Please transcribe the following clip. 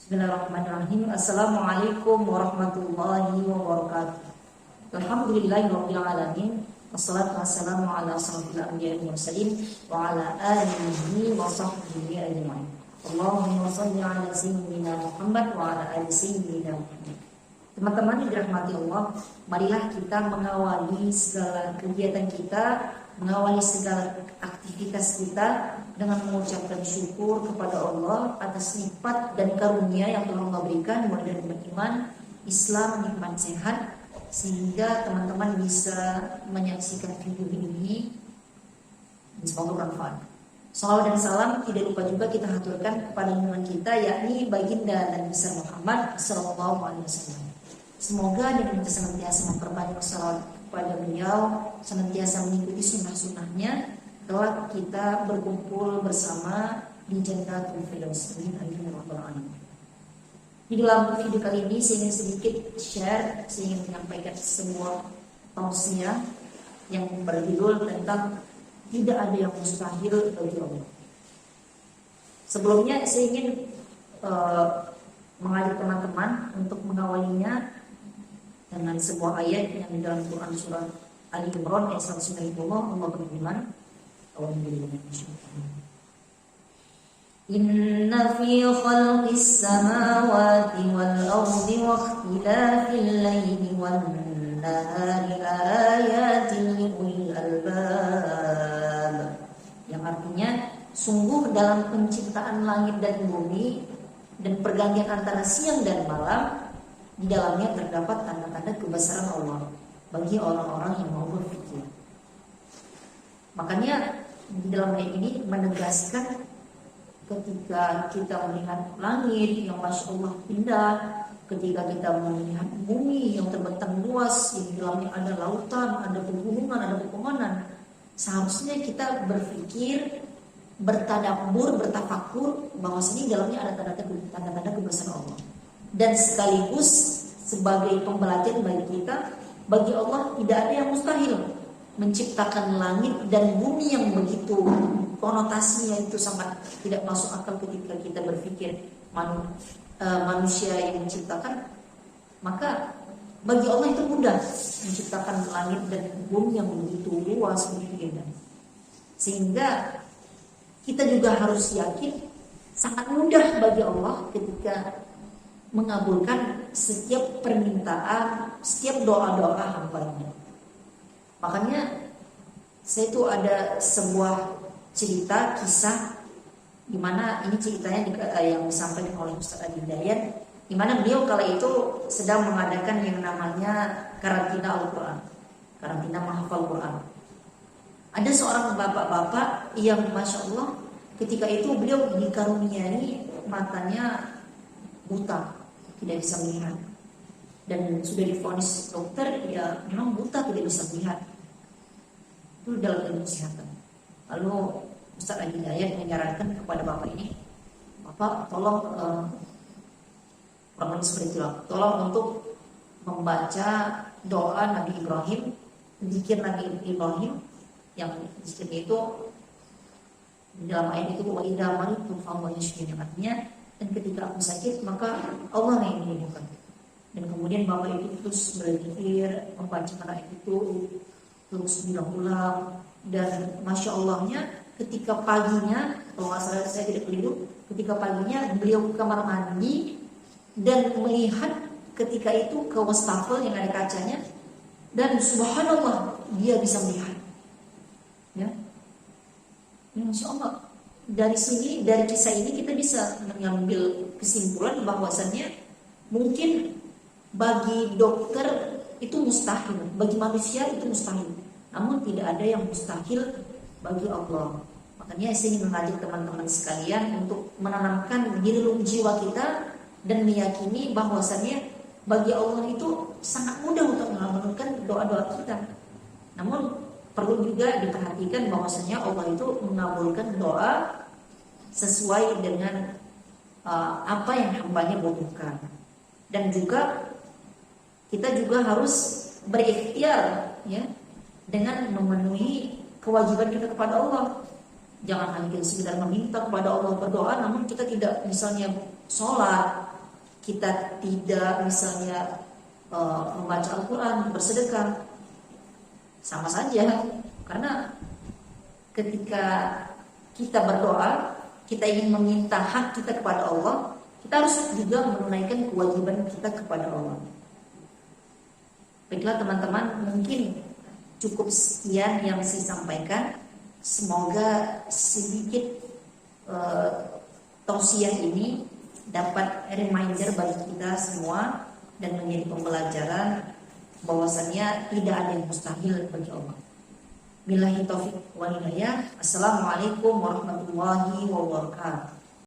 Bismillahirrahmanirrahim. Assalamualaikum warahmatullahi wabarakatuh. Alhamdulillahirabbil alamin. Wassalatu wassalamu ala asyrofil anbiya'i wal mursalin wa ala alihi wa sahbihi ajma'in. Allahumma shalli ala sayyidina Muhammad wa ala ali sayyidina Muhammad. Teman-teman yang dirahmati Allah, marilah kita mengawali segala kegiatan kita, mengawali segala aktivitas kita dengan mengucapkan syukur kepada Allah atas nikmat dan karunia yang telah Allah berikan, mulai dari beriman, Islam, nikmat sehat, sehingga teman-teman bisa menyaksikan video ini. Semoga bermanfaat. Salawat dan salam tidak lupa juga kita haturkan kepada junjungan kita, yakni baginda Nabi besar Muhammad Sallallahu Alaihi Wasallam. Semoga dengan kita senantiasa memperbanyak salawat kepada beliau, senantiasa mengikuti sunnah-sunnahnya, kelak kita berkumpul bersama di Jannatul Firdaus. Amin. Di dalam video kali ini saya ingin sedikit share, saya ingin menyampaikan sebuah tausiah yang berjudul tentang tidak ada yang mustahil bagi Allah. Sebelumnya saya ingin mengajak teman-teman untuk mengawalinya dengan sebuah ayat yang di dalam Quran surah Ali Imran ayat 190. Allah berfirman, Inna fi khalqis samawati wal ardi wa ikhtilafil laili wan nahari ayatin li ulil albab. Yang artinya, sungguh dalam penciptaan langit dan bumi dan pergantian antara siang dan malam, di dalamnya terdapat tanda-tanda kebesaran Allah bagi orang-orang yang mau berpikir. Makanya di dalam ayat ini menegaskan ketika kita melihat langit yang Masya Allah indah, ketika kita melihat bumi yang terbentang luas, di dalamnya ada lautan, ada pegunungan, ada pepohonan, seharusnya kita berpikir, bertadabbur, bertafakur bahwasanya di dalamnya ada tanda-tanda kebesaran Allah. Dan sekaligus sebagai pembelajaran bagi kita, bagi Allah tidak ada yang mustahil. Menciptakan langit dan bumi yang begitu konotasinya itu sangat tidak masuk akal ketika kita berpikir manusia yang menciptakan, maka bagi Allah itu mudah menciptakan langit dan bumi yang begitu luas, begitu indah. Sehingga kita juga harus yakin sangat mudah bagi Allah ketika mengabulkan setiap permintaan, setiap doa-doa hamba-Nya. Makanya saya itu ada sebuah cerita, kisah di mana ini ceritanya yang disampaikan oleh Ustaz Adi Hidayat, di mana beliau kala itu sedang mengadakan yang namanya karantina Al-Quran, karantina menghafal Quran. Ada seorang bapak-bapak yang Masya Allah ketika itu beliau dikaruniai matanya buta, tidak bisa melihat, dan sudah divonis dokter ya memang buta, tidak bisa melihat. Itu dalam ilmu kesehatan. Lalu Ustaz Adi Hidayat menyarankan kepada bapak ini, bapak tolong kurang lebih seperti itu, tolong untuk membaca doa Nabi Ibrahim, zikir Nabi Ibrahim yang zikir itu di dalam ayat itu wa idza maritu fa huwa yashfini, artinya dan ketika aku sakit maka Allah yang menyembuhkan. Dan kemudian bapak itu terus berzikir, membacakan ayat itu terus diulang-ulang, dan Masya Allahnya ketika paginya, kalau nggak salah saya tidak keliru, ketika paginya beliau ke kamar mandi dan melihat ketika itu ke wastafel yang ada kacanya, dan subhanallah dia bisa melihat, ya Masya Allah. Dari sini, dari kisah ini kita bisa mengambil kesimpulan bahwasannya mungkin bagi dokter itu mustahil, bagi manusia itu mustahil, namun tidak ada yang mustahil bagi Allah. Makanya saya ingin mengajak teman-teman sekalian untuk menanamkan di dalam jiwa kita dan meyakini bahwasannya bagi Allah itu sangat mudah untuk mengabulkan doa-doa kita. Namun perlu juga diperhatikan bahwasanya Allah itu mengabulkan doa sesuai dengan apa yang hambanya butuhkan. Dan juga kita juga harus berikhtiar, ya, dengan memenuhi kewajiban kita kepada Allah. Jangan hanya sekedar meminta kepada Allah, berdoa, namun kita tidak misalnya sholat, kita tidak misalnya membaca Al-Quran, bersedekah, sama saja. Karena ketika kita berdoa, kita ingin meminta hak kita kepada Allah, kita harus juga menunaikan kewajiban kita kepada Allah. Baiklah teman-teman, mungkin cukup sekian yang saya sampaikan. Semoga sedikit tausiah ini dapat reminder bagi kita semua dan menjadi pembelajaran bahwasannya tidak ada yang mustahil bagi Allah. Billahi taufiq wal hidayah. Assalamualaikum warahmatullahi wabarakatuh.